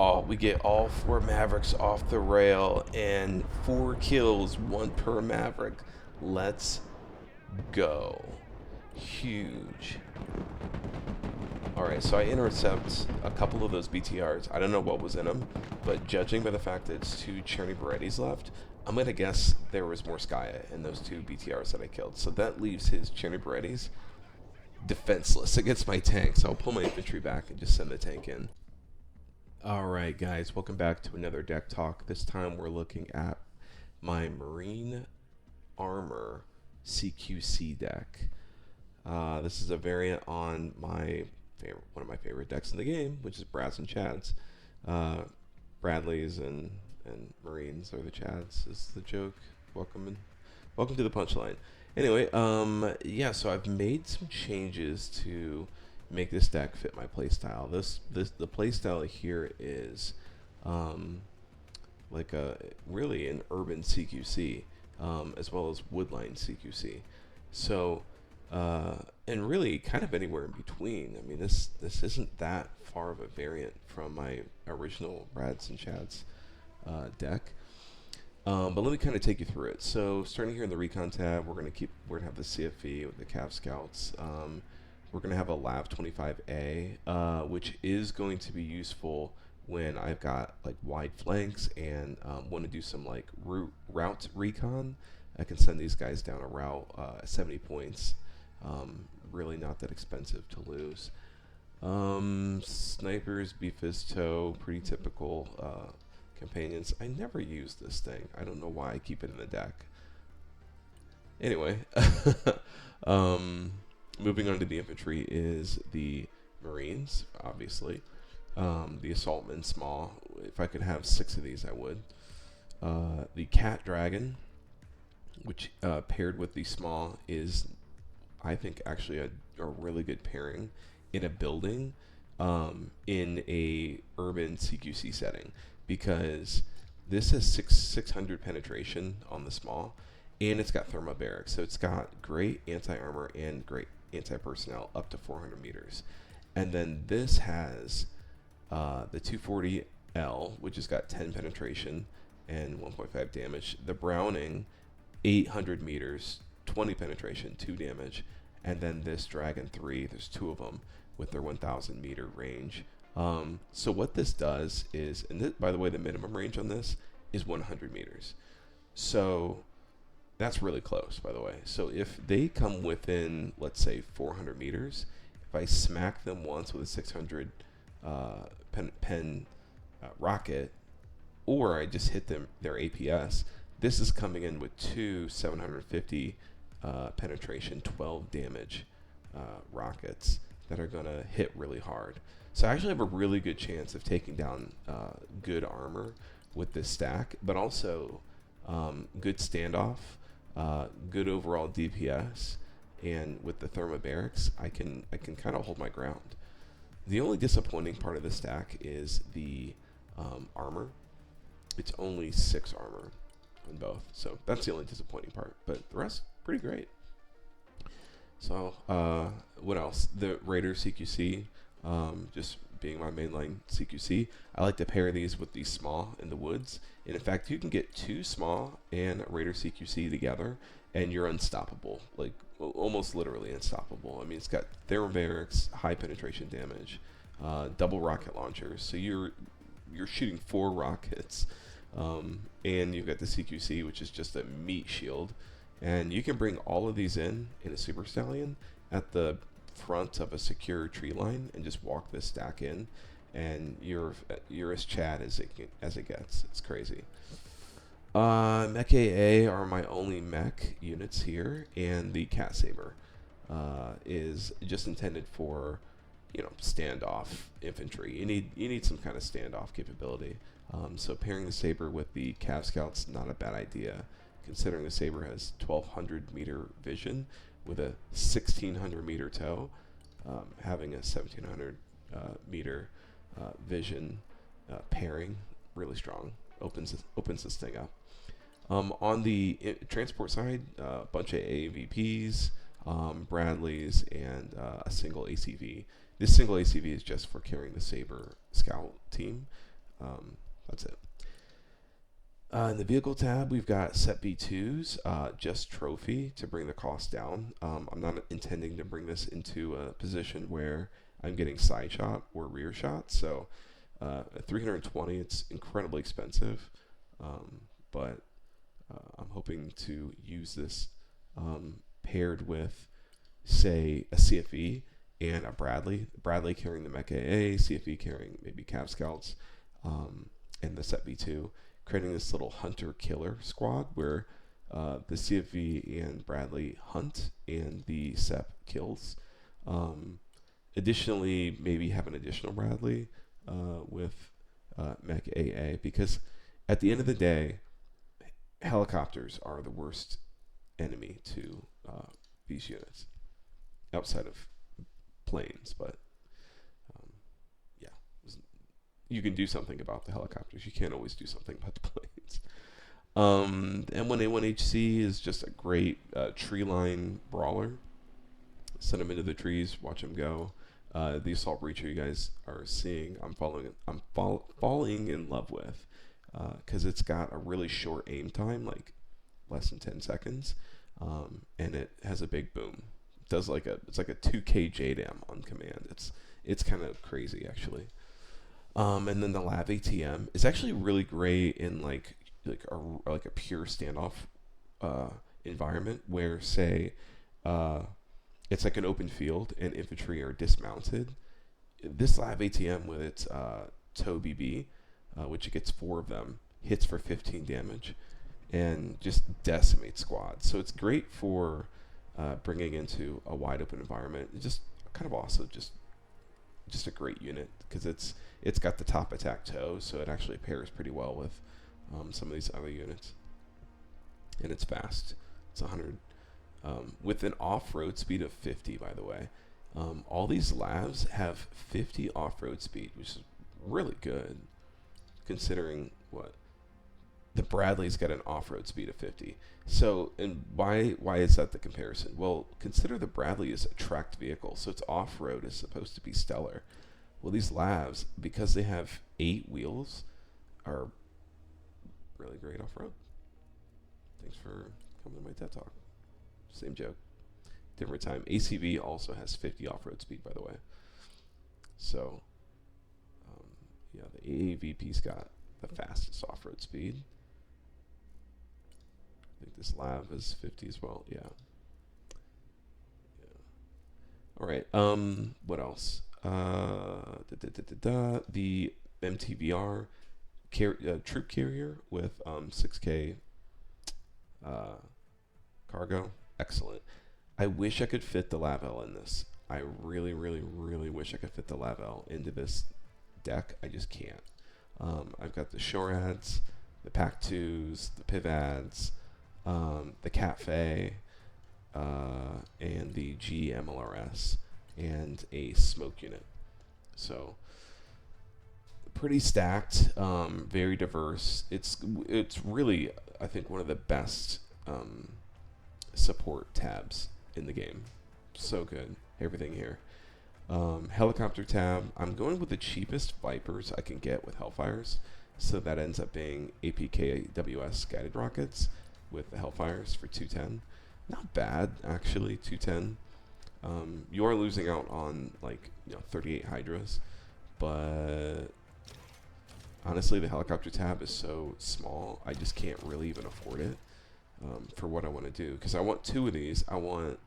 Oh, we get all 4 Mavericks off the rail and 4 kills, one per Maverick. Let's go. Huge. Alright, so I intercept a couple of those BTRs. I don't know what was in them, but judging by the fact that it's 2 Cherny Berettis left, I'm going to guess there was more Skya in those 2 BTRs that I killed. So that leaves his Cherny Berettis defenseless against my tank. So I'll pull my infantry back and just send the tank in. Alright guys, welcome back to another deck talk. This time we're looking at my Marine Armor CQC deck. This is a variant on one of my favorite decks in the game, which is Brads and Chads. Bradleys and Marines are the Chads, is the joke. Welcome to the punchline. Anyway, yeah, so I've made some changes to make this deck fit my playstyle. The playstyle here is like really an urban CQC, as well as woodline CQC. So and really kind of anywhere in between. I mean, this isn't that far of a variant from my original Brads and Chads deck. But let me kind of take you through it. So starting here in the Recon tab, we're gonna have the CFE with the Cav Scouts. We're going to have a Lav 25A, which is going to be useful when I've got like wide flanks and want to do some like route recon. I can send these guys down a route, 70 points. Really not that expensive to lose. Snipers, Befisto, pretty typical companions. I never use this thing. I don't know why I keep it in the deck. Anyway. Moving on to the infantry is the Marines, obviously. The Assaultmen small. If I could have 6 of these, I would. The Cat Dragon, which paired with the small is, I think, actually a really good pairing in a building in a urban CQC setting, because this has 600 penetration on the small, and it's got thermobaric, so it's got great anti-armor and great anti-personnel up to 400 meters. And then this has the 240L, which has got 10 penetration and 1.5 damage. The Browning, 800 meters, 20 penetration, 2 damage. And then this Dragon 3, there's 2 of them with their 1,000 meter range. So what this does is, and by the way, the minimum range on this is 100 meters. So that's really close, by the way. So if they come within, let's say, 400 meters, if I smack them once with a 600 pen rocket, or I just hit their APS, this is coming in with 2 750 penetration, 12 damage rockets that are going to hit really hard. So I actually have a really good chance of taking down good armor with this stack, but also good standoff. Good overall DPS, and with the thermobarics, I can kind of hold my ground. The only disappointing part of the stack is the armor. It's only 6 armor on both, so that's the only disappointing part. But the rest, pretty great. So what else? The Raider CQC, just being my mainline CQC, I like to pair these with the small in the woods. And in fact, you can get 2 small and a Raider CQC together, and you're unstoppable, like almost literally unstoppable. I mean, it's got thermobarics, high penetration damage, double rocket launchers, so you're shooting 4 rockets, and you've got the CQC, which is just a meat shield, and you can bring all of these in a Super Stallion at the front of a secure tree line and just walk this stack in, and you're as Chad as it gets. It's crazy. Mech AA are my only mech units here, and the Cat Saber is just intended for, standoff infantry. You need some kind of standoff capability. So pairing the Saber with the Cav Scouts, not a bad idea, considering the Saber has 1,200 meter vision with a 1,600 meter tow. Having a 1,700 meter vision pairing, really strong, opens this thing up. On the transport side, a bunch of AVPs, Bradleys, and a single ACV. This single ACV is just for carrying the Saber Scout team. That's it. In the vehicle tab, we've got set B2s, just trophy to bring the cost down. I'm not intending to bring this into a position where I'm getting side shot or rear shot. So at 320, it's incredibly expensive. But I'm hoping to use this paired with, say, a CFE and a Bradley. Bradley carrying the Mech AA, CFE carrying maybe Cav Scouts, and the set B2, creating this little hunter-killer squad where the CFV and Bradley hunt and the SEP kills. Additionally, maybe have an additional Bradley with Mech AA, because at the end of the day, helicopters are the worst enemy to these units, outside of planes, but yeah. You can do something about the helicopters. You can't always do something about the planes. M1A1HC is just a great tree line brawler. Send him into the trees, watch him go. The assault breacher you guys are seeing, I'm falling in love with, because it's got a really short aim time, like less than 10 seconds, and it has a big boom. It does it's like a 2K JDAM on command. It's kind of crazy actually. And then the Lav ATM is actually really great in like a pure standoff environment where, say, it's like an open field and infantry are dismounted. This Lav ATM with its TOW BB, which it gets 4 of them, hits for 15 damage and just decimates squads. So it's great for bringing into a wide open environment. It's just kind of also just a great unit because it's got the top attack TOW, so it actually pairs pretty well with some of these other units. And it's fast. It's 100 with an off-road speed of 50, by the way. All these labs have 50 off-road speed, which is really good considering what the Bradley's got an off-road speed of 50. So, and why is that the comparison? Well, consider the Bradley is a tracked vehicle, so its off-road is supposed to be stellar. Well, these labs, because they have 8 wheels, are really great off-road. Thanks for coming to my TED Talk. Same joke, different time. ACV also has 50 off-road speed, by the way. So, yeah, the AAVP's got the fastest off-road speed. I think this lab is 50 as well. Yeah. All right. What else? The MTVR troop carrier with 6K cargo. Excellent. I wish I could fit the Lav-L in this. I really, really, really wish I could fit the Lav-L into this deck. I just can't. I've got the Shorads, the Pac-2s, the Pivads, the Catfe, and the GMLRS, and a smoke unit. So pretty stacked, very diverse. It's really, I think, one of the best support tabs in the game. So good, everything here. Helicopter tab, I'm going with the cheapest Vipers I can get with Hellfires, so that ends up being APKWS guided rockets with the Hellfires for 210. Not bad, actually, 210. You are losing out on 38 Hydras, but honestly, the helicopter tab is so small, I just can't really even afford it for what I want to do. Because I want 2 of these. I want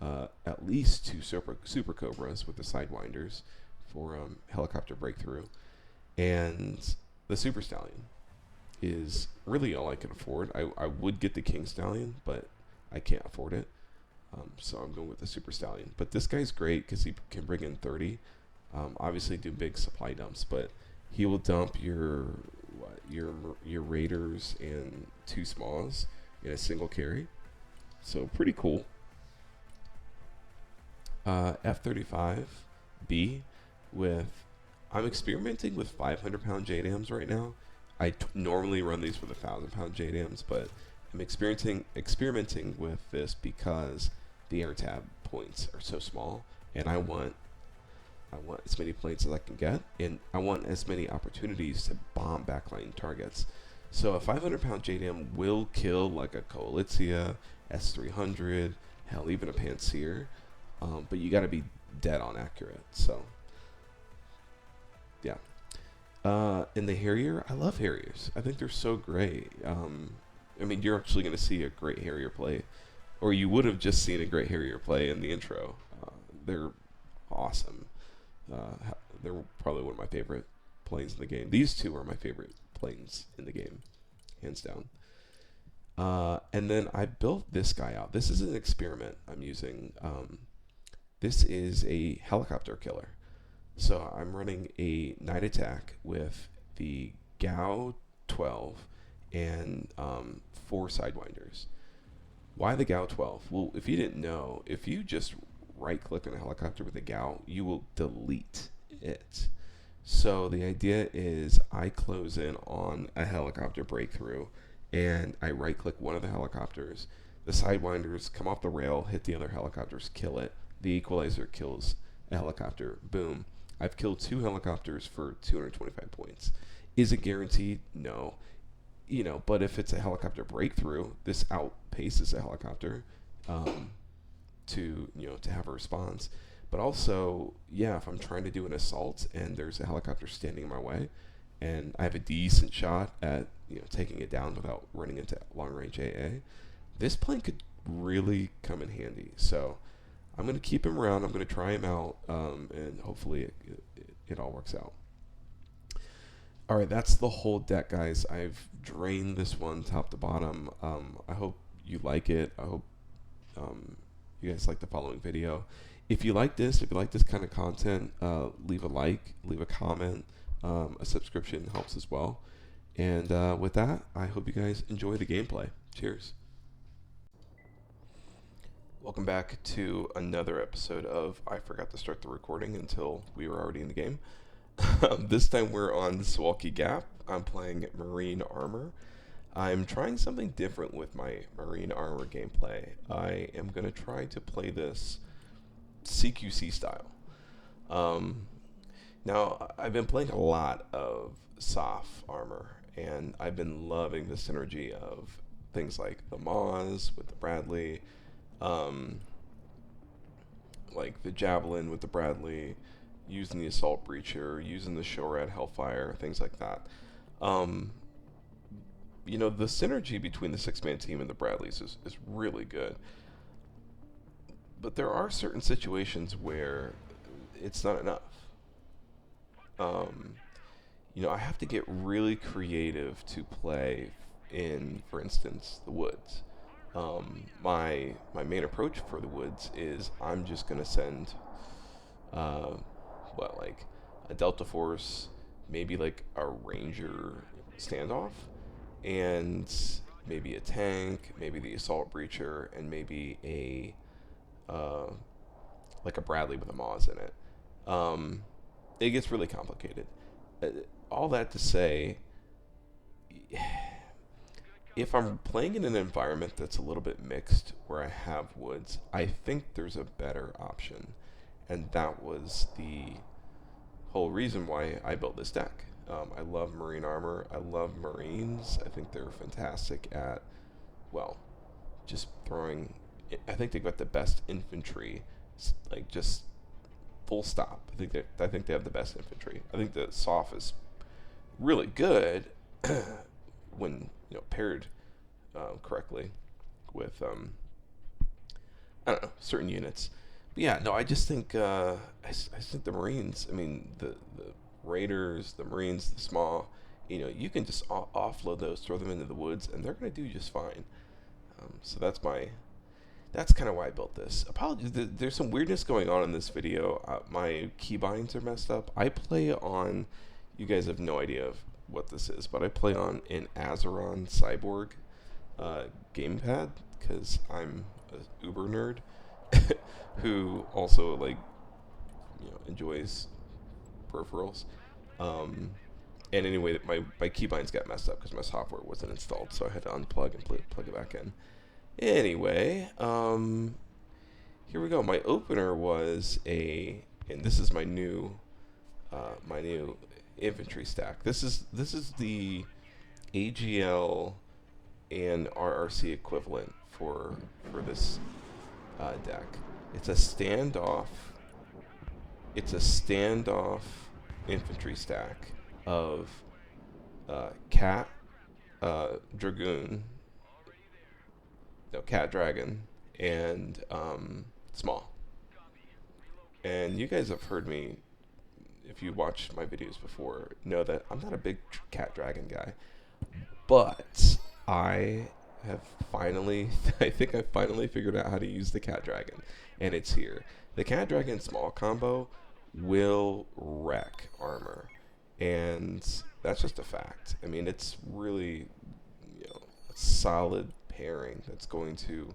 at least 2 Super Cobras with the Sidewinders for helicopter breakthrough. And the Super Stallion is really all I can afford. I would get the King Stallion, but I can't afford it. So I'm going with the Super Stallion. But this guy's great because he can bring in 30. Obviously do big supply dumps, but he will dump your Raiders and 2 Smalls in a single carry. So pretty cool. F-35B I'm experimenting with 500-pound JDAMs right now. I normally run these with 1,000-pound JDAMs, but I'm experimenting with this because the air tab points are so small, and I want I want as many planes as I can get, and I want as many opportunities to bomb backline targets. So a 500-pound JDM will kill like a Koalitzia, S300, hell, even a Pantsir, but you got to be dead on accurate. So, yeah. In the Harrier, I love Harriers. I think they're so great. I mean, you're actually going to see a great Harrier play, or you would have just seen a great Harrier play in the intro. They're awesome. They're probably one of my favorite planes in the game. These two are my favorite planes in the game, hands down. And then I built this guy out. This is an experiment I'm using. This is a helicopter killer. So I'm running a night attack with the Gao 12 and 4 Sidewinders. Why the Gao 12? Well, if you didn't know, if you just right-click on a helicopter with a Gao, you will delete it. So the idea is I close in on a helicopter breakthrough, and I right-click one of the helicopters. The Sidewinders come off the rail, hit the other helicopters, kill it. The Equalizer kills a helicopter. Boom. I've killed 2 helicopters for 225 points. Is it guaranteed? No. You know, but if it's a helicopter breakthrough, this outpaces a helicopter to have a response. But also, yeah, if I'm trying to do an assault and there's a helicopter standing in my way, and I have a decent shot at taking it down without running into long range AA, this plane could really come in handy. So I'm going to keep him around. I'm going to try him out, and hopefully it all works out. All right, that's the whole deck, guys. I've drained this one top to bottom. I hope you like it. I hope you guys like the following video. If you like this kind of content, leave a like, leave a comment. A subscription helps as well. And with that, I hope you guys enjoy the gameplay. Cheers. Welcome back to another episode of I Forgot to Start the Recording until we were already in the game. This time we're on Swalky Gap. I'm playing Marine Armor. I'm trying something different with my Marine Armor gameplay. I am going to try to play this CQC style. Now, I've been playing a lot of SOF Armor, and I've been loving the synergy of things like the Maws with the Bradley, like the Javelin with the Bradley, using the Assault Breacher, using the Shorad Hellfire, things like that. The synergy between the 6-man team and the Bradleys is really good. But there are certain situations where it's not enough. I have to get really creative to play in, for instance, the woods. My main approach for the woods is I'm just going to send like a Delta Force, maybe like a Ranger standoff, and maybe a tank, maybe the Assault Breacher, and maybe a like a Bradley with a Maws in it. It gets really complicated. All that to say, if I'm playing in an environment that's a little bit mixed, where I have woods, I think there's a better option. And that was the whole reason why I built this deck. I love Marine Armor. I love Marines. I think they're fantastic at, just throwing. I think they've got the best infantry, like just full stop. I think they have the best infantry. I think the SOF is really good when paired correctly with I don't know, certain units. But yeah, no, I just think I think the Marines. I mean, the Raiders, the Marines, the small. You can just offload those, throw them into the woods, and they're going to do just fine. So that's kind of why I built this. Apologies, there's some weirdness going on in this video. My keybinds are messed up. I play on, you guys have no idea of what this is, but I play on an Azeron Cyborg gamepad, because I'm an uber nerd who also enjoys peripherals. And anyway, my keybinds got messed up because my software wasn't installed, so I had to unplug and plug it back in. Anyway, here we go. My opener was a and this is my new infantry stack. This is the AGL and RRC equivalent for this deck. It's a standoff. It's a standoff infantry stack of cat, dragoon, no, cat dragon, and small. And you guys have heard me, if you watched my videos before, know that I'm not a big cat dragon guy, but I have finally, I think I finally figured out how to use the cat dragon, and it's here. The cat dragon small combo will wreck armor, and that's just a fact. I mean, it's really, a solid pairing that's going to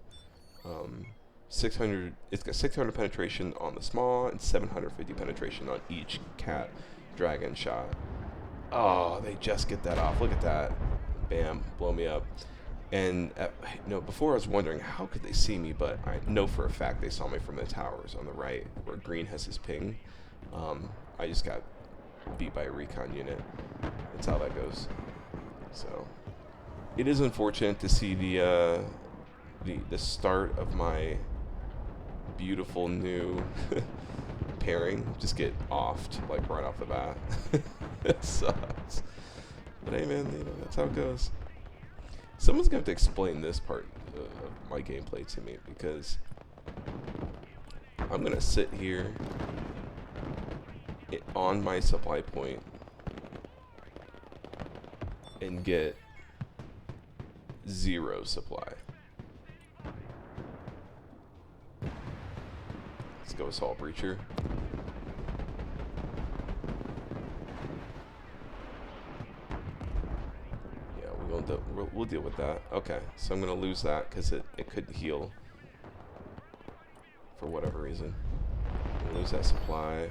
600. It's got 600 penetration on the small and 750 penetration on each cat dragon shot. Oh, they just get that off. Look at that. Bam, blow me up. And before I was wondering how could they see me, but I know for a fact they saw me from the towers on the right where green has his ping. I just got beat by a recon unit. That's how that goes. So it is unfortunate to see the start of my beautiful new pairing just get offed like right off the bat. It sucks. But hey man, that's how it goes. Someone's gonna have to explain this part of my gameplay to me, because I'm gonna sit here on my supply point and get 0 supply. Let's go assault breacher. Yeah, we'll deal with that. Okay, so I'm gonna lose that because it could heal for whatever reason. I'm gonna lose that supply.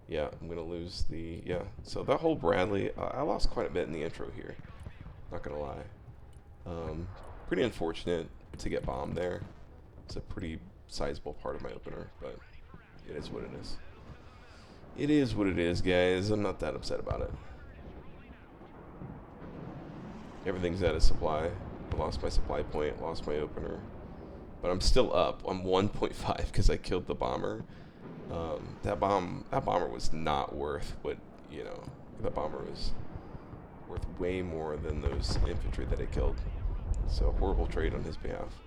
Yeah, I'm gonna lose the So that whole Bradley, I lost quite a bit in the intro here. Not gonna lie. Pretty unfortunate to get bombed there. It's a pretty sizable part of my opener, but it is what it is. It is what it is, guys. I'm not that upset about it. Everything's out of supply. I lost my supply point, lost my opener, but I'm still up. I'm 1.5 because I killed the bomber. That bomber was not worth what, that bomber was worth way more than those infantry that I killed. So horrible trade on his behalf.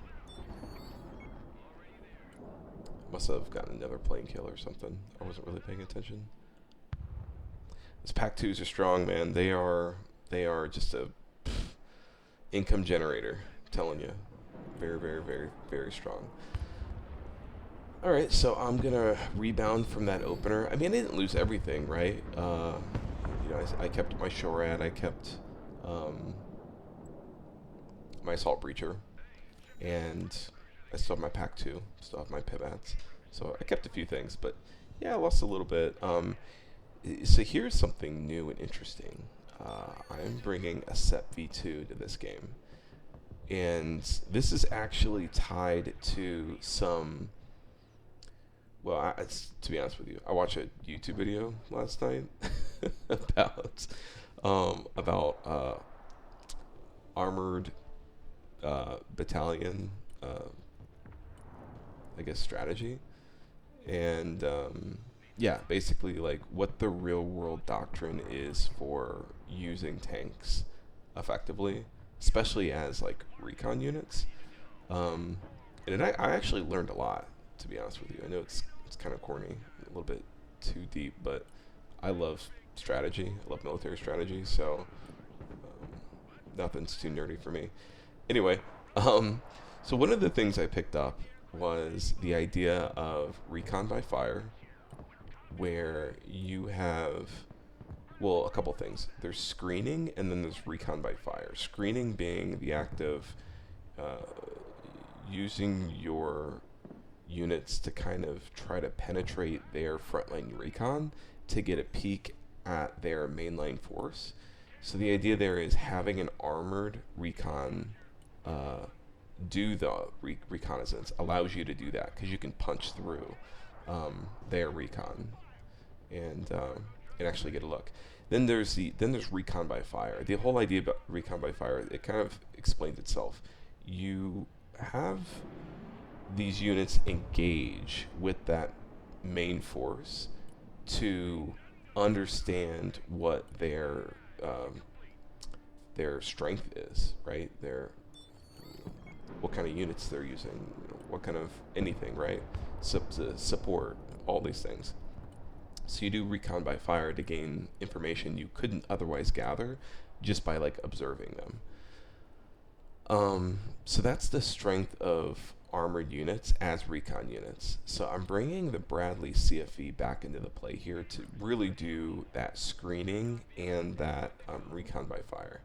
Must have gotten another plane kill or something. I wasn't really paying attention. These Pac 2s are strong, man. They are just a income generator. I'm telling you, very, very, very, very strong. All right, so I'm gonna rebound from that opener. I mean, I didn't lose everything, right? I kept my Shorad. I kept my assault breacher, and I still have my Pac 2, still have my pivots. So I kept a few things, but yeah, I lost a little bit. So here's something new and interesting. I'm bringing a SEP V2 to this game, and this is actually tied to some. Well, to be honest with you, I watched a YouTube video last night about armored battalion, I guess, strategy, and yeah, basically like what the real world doctrine is for using tanks effectively, especially as like recon units. And I actually learned a lot, to be honest with you. I know it's kind of corny, a little bit too deep, but I love strategy. I love military strategy, so nothing's too nerdy for me. Anyway, so one of the things I picked up was the idea of recon by fire, where you have, well, a couple things. There's screening, and then there's recon by fire. Screening being the act of using your units to kind of try to penetrate their frontline recon to get a peek at their mainline force. So the idea there is having an armored recon do the reconnaissance, allows you to do that because you can punch through their recon and actually get a look. Then there's recon by fire. The whole idea about recon by fire, it kind of explains itself. You have these units engage with that main force to understand what their strength is, right? What kind of units they're using, what kind of anything, right? Support, all these things. So you do recon by fire to gain information you couldn't otherwise gather just by like observing them. So that's the strength of armored units as recon units. So I'm bringing the Bradley CFE back into the play here to really do that screening and that recon by fire.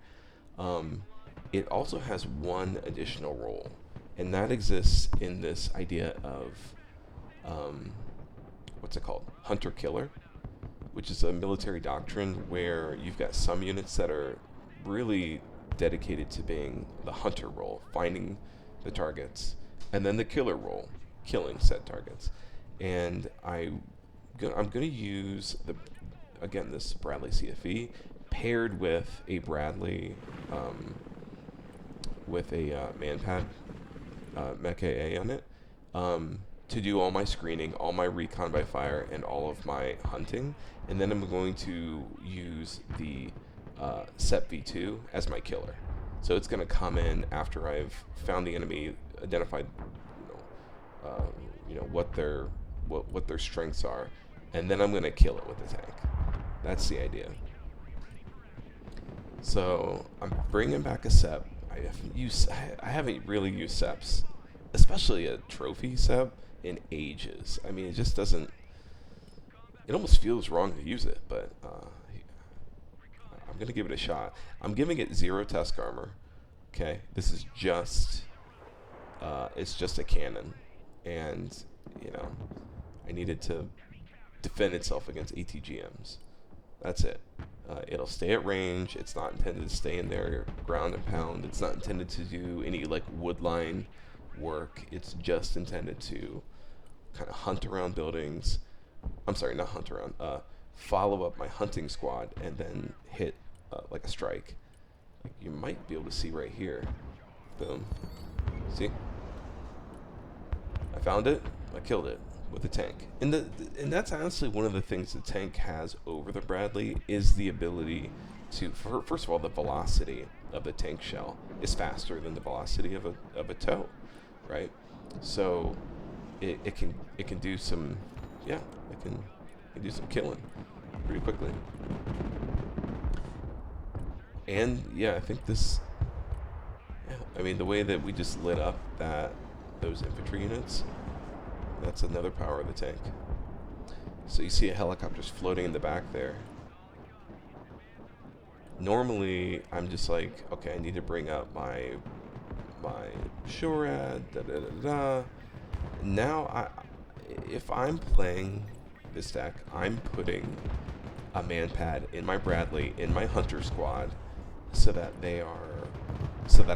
It also has one additional role, and that exists in this idea of what's it called? Hunter-killer, which is a military doctrine where you've got some units that are really dedicated to being the hunter role, finding the targets, and then the killer role, killing said targets. And I'm going to use this Bradley CFE paired with a Bradley with a manpad mech AA on it to do all my screening, all my recon by fire, and all of my hunting. And then I'm going to use the SEP V2 as my killer. So it's going to come in after I've found the enemy, identified, what their strengths are, and then I'm going to kill it with the tank. That's the idea. So I'm bringing back a SEP. I haven't really used SEPs, especially a trophy SEP, in ages. I mean, it just doesn't. It almost feels wrong to use it, but I'm gonna give it a shot. I'm giving it 0 Tusk armor. Okay, this is just it's just a cannon, and I need it to defend itself against ATGMs. That's it. It'll stay at range. It's not intended to stay in there ground and pound. It's not intended to do any like woodline work. It's just intended to kind of hunt around buildings. I'm sorry, not hunt around. Follow up my hunting squad and then hit like a strike. Like you might be able to see right here. Boom. See? I found it. I killed it with the tank. And that's honestly one of the things the tank has over the Bradley is the ability to, first of all, the velocity of the tank shell is faster than the velocity of a tow, right? So it can do some, it can do some killing pretty quickly. And I think this, the way that we just lit up those infantry units, that's another power of the tank. So you see a helicopter's floating in the back there. Normally, I'm just like, okay, I need to bring up my SHORAD, Now, if I'm playing this deck, I'm putting a manpad in my Bradley, in my Hunter squad, so that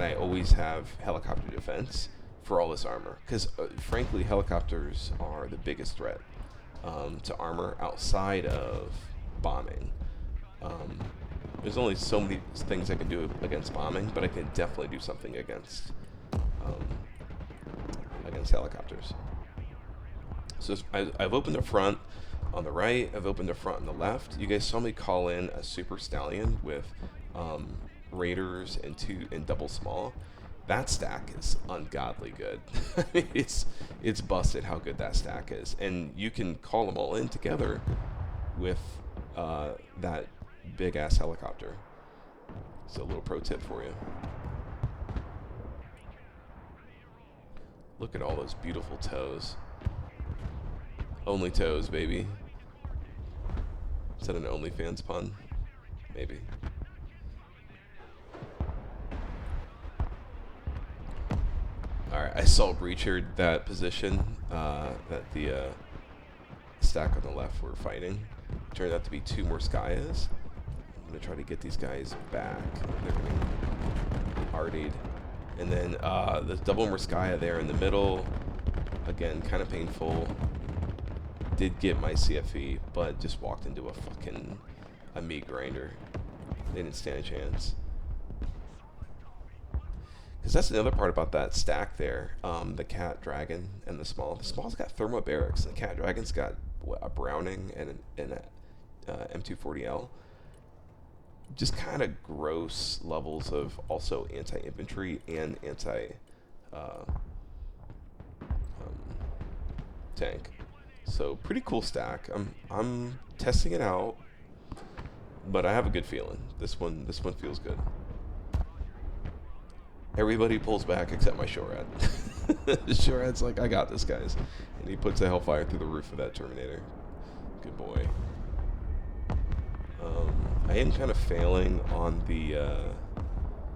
I always have helicopter defense for all this armor, because frankly helicopters are the biggest threat to armor outside of bombing. There's only so many things I can do against bombing, but I can definitely do something against helicopters. So I've opened the front on the right, I've opened the front on the left. You guys saw me call in a Super Stallion with Raiders and double small. That stack is ungodly good. It's busted how good that stack is, and you can call them all in together with that big ass helicopter. So a little pro tip for you. Look at all those beautiful toes. Only toes, baby. Is that an OnlyFans pun? Maybe. Alright, I saw Breacher that position that the stack on the left were fighting. Turned out to be 2 more Skyas. I'm going to try to get these guys back. They're getting hardied. And then the double Murskaya there in the middle. Again, kind of painful. Did get my CFE, but just walked into a meat grinder. They didn't stand a chance. Because that's another part about that stack there. The Cat Dragon and the Small. The Small's got thermobarics. The Cat Dragon's got a Browning and a M240L. Just kind of gross levels of also anti-infantry and tank. So pretty cool stack. I'm testing it out, but I have a good feeling. This one feels good. Everybody pulls back except my Shorad. Shorad's like, I got this, guys, and he puts a Hellfire through the roof of that Terminator. Good boy. I am kind of failing on the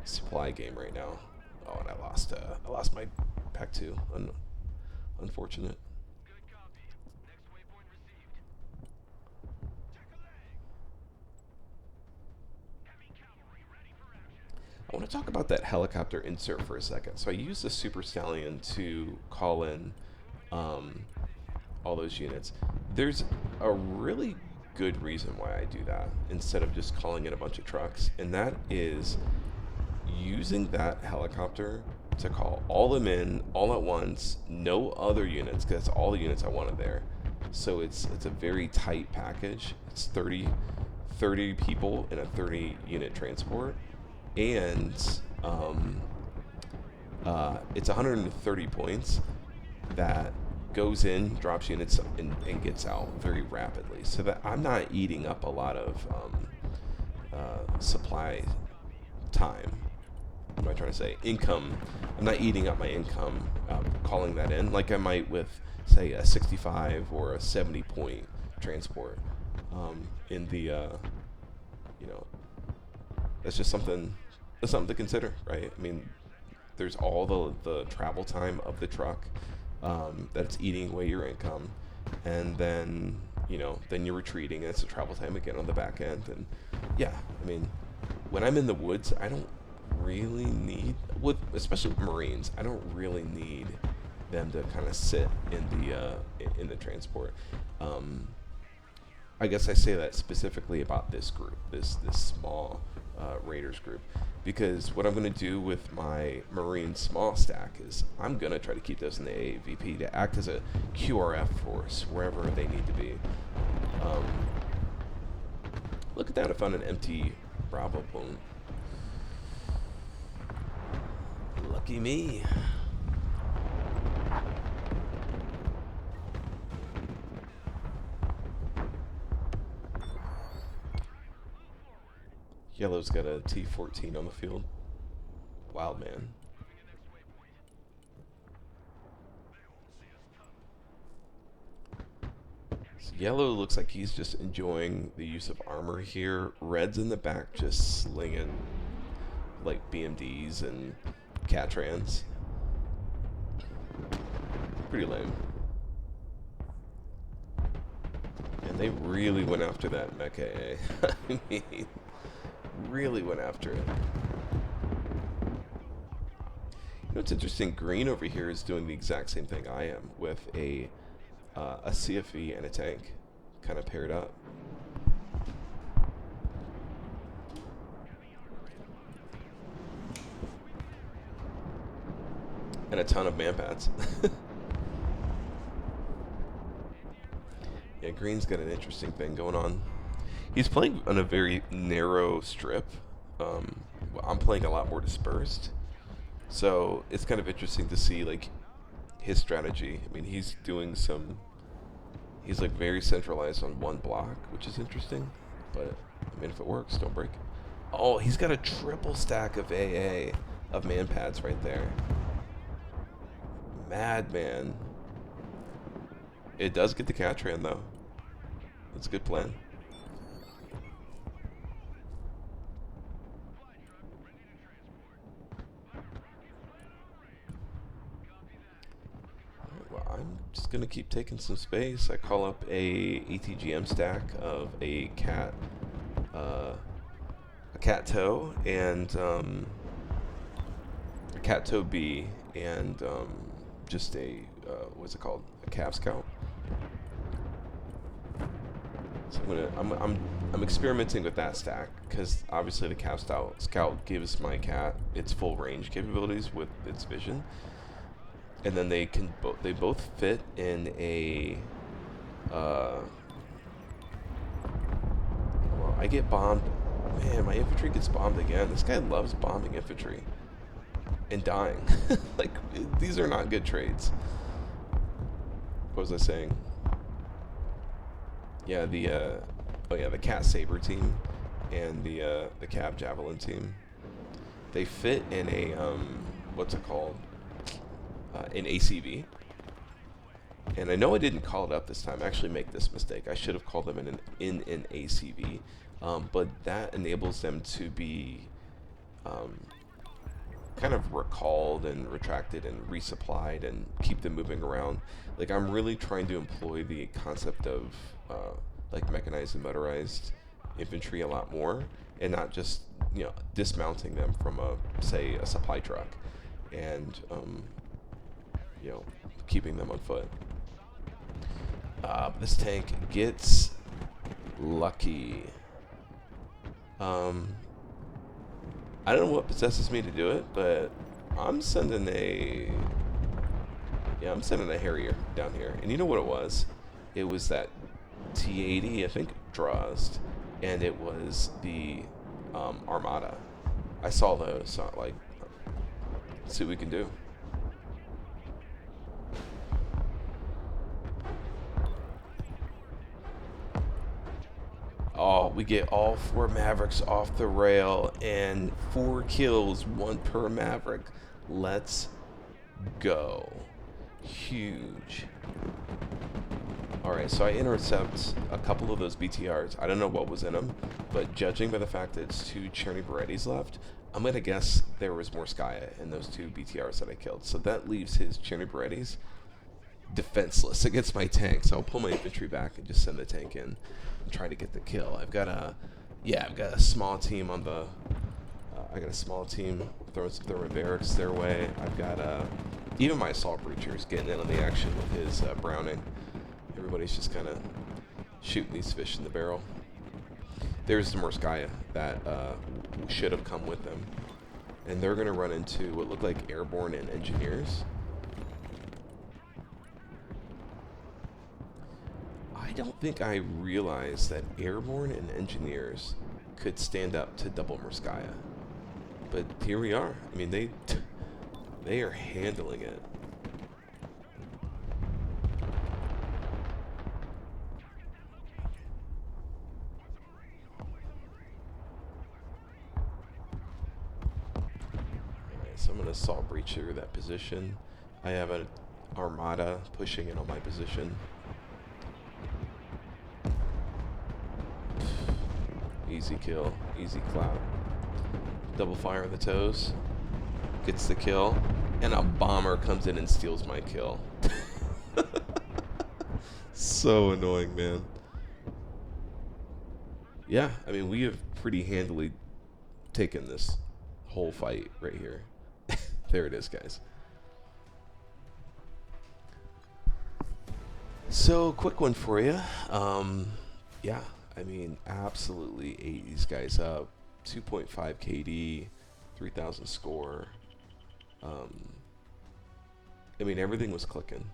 supply game right now. Oh, and I lost my pack 2. Unfortunate. I want to talk about that helicopter insert for a second. So I used the Super Stallion to call in all those units. There's a really good reason why I do that instead of just calling in a bunch of trucks, and that is using that helicopter to call all them in all at once, no other units, because that's all the units I wanted there. So it's a very tight package. It's 30 people in a 30 unit transport, and it's 130 points that goes in, drops units, and gets out very rapidly, so that I'm not eating up a lot of supply time. What am I trying to say? Income. I'm not eating up my income calling that in like I might with, say, a 65 or a 70 point transport. In the that's just something to consider, right? I mean, there's all the travel time of the truck that's eating away your income, and then then you're retreating, and it's the travel time again on the back end. And yeah, I mean, when I'm in the woods, I don't really need, especially with Marines, I don't really need them to kind of sit in the transport. I guess I say that specifically about this group, this small Raiders group, because what I'm going to do with my Marine small stack is I'm going to try to keep those in the AAVP to act as a QRF force wherever they need to be. Look at that, I found an empty Bravo point. Lucky me. Yellow's got a T-14 on the field. Wild man. So Yellow looks like he's just enjoying the use of armor here. Red's in the back just slinging like BMDs and Catrans. Pretty lame. And they really went after that mecha. I mean, really went after it. You know what's interesting? Green over here is doing the exact same thing I am with a CFE and a tank kind of paired up. And a ton of manpads. Yeah, Green's got an interesting thing going on. He's playing on a very narrow strip. I'm playing a lot more dispersed. So it's kind of interesting to see like his strategy. I mean, he's like very centralized on one block, which is interesting. But I mean, if it works, don't break it. Oh, he's got a triple stack of AA of manpads right there. Madman. It does get the Catran though. That's a good plan. Well, I'm just gonna keep taking some space. I call up a ATGM stack of a cat toe, and cat toe B, and just a what's it called? A Cav Scout. So I'm experimenting with that stack because obviously the Cav Scout gives my cat its full range capabilities with its vision, and then they both fit in a. Well, I get bombed. Man, my infantry gets bombed again. This guy loves bombing infantry and dying. Like, these are not good trades. What was I saying? Yeah, the Cat Saber team and the Cav Javelin team. They fit in a what's it called? An ACV. And I know I didn't call it up this time. I actually make this mistake. I should have called them in an ACV, but that enables them to be kind of recalled and retracted and resupplied and keep them moving around. Like, I'm really trying to employ the concept of like mechanized and motorized infantry a lot more, and not just dismounting them from say a supply truck and keeping them on foot. This tank gets lucky. I don't know what possesses me to do it, but I'm sending a Harrier down here. And you know what it was? It was that T-80, I think, Drost, and it was the Armada. I saw those, so like, let's see what we can do. Oh, we get all 4 Mavericks off the rail and 4 kills, 1 per Maverick. Let's go. Huge. Alright, so I intercept a couple of those BTRs. I don't know what was in them, but judging by the fact that it's 2 Cherny Berettis left, I'm going to guess there was more Skya in those 2 BTRs that I killed. So that leaves his Cherny Berettis defenseless against my tank. So I'll pull my infantry back and just send the tank in and try to get the kill. I've got a small team on the throwing some thermal barracks their way. I've got even my assault breacher's getting in on the action with his Browning. Everybody's just kind of shooting these fish in the barrel. There's the Morskaya that should have come with them, and they're going to run into what look like airborne and engineers. I don't think I realized that airborne and engineers could stand up to double Morskaya. But here we are. I mean, they are handling it. Alright, so I'm going to assault breacher that position. I have an Armada pushing in on my position. Easy kill, easy clap. Double fire on the toes, gets the kill, and a bomber comes in and steals my kill. So annoying, man. Yeah, I mean, we have pretty handily taken this whole fight right here. There it is, guys. So, quick one for you. Yeah, I mean, absolutely ate these guys up. 2.5 KD, 3,000 score. I mean, everything was clicking.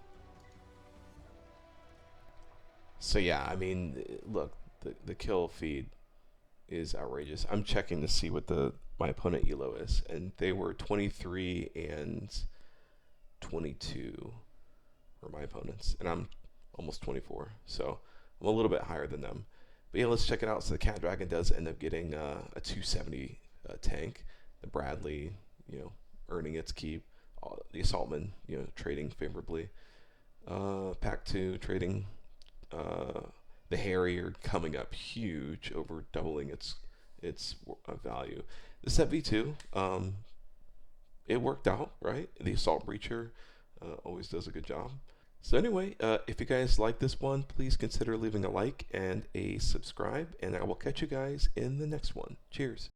So yeah, I mean, look, the kill feed is outrageous. I'm checking to see what my opponent ELO is, and they were 23 and 22 for my opponents, and I'm almost 24, so I'm a little bit higher than them. But yeah, let's check it out. So the Cat Dragon does end up getting a 270 tank. The Bradley, earning its keep. The Assaultman, trading favorably. Pack 2 trading. The Harrier coming up huge, over doubling its value. The Set V2, it worked out, right? The Assault Breacher always does a good job. So anyway, if you guys like this one, please consider leaving a like and a subscribe, and I will catch you guys in the next one. Cheers.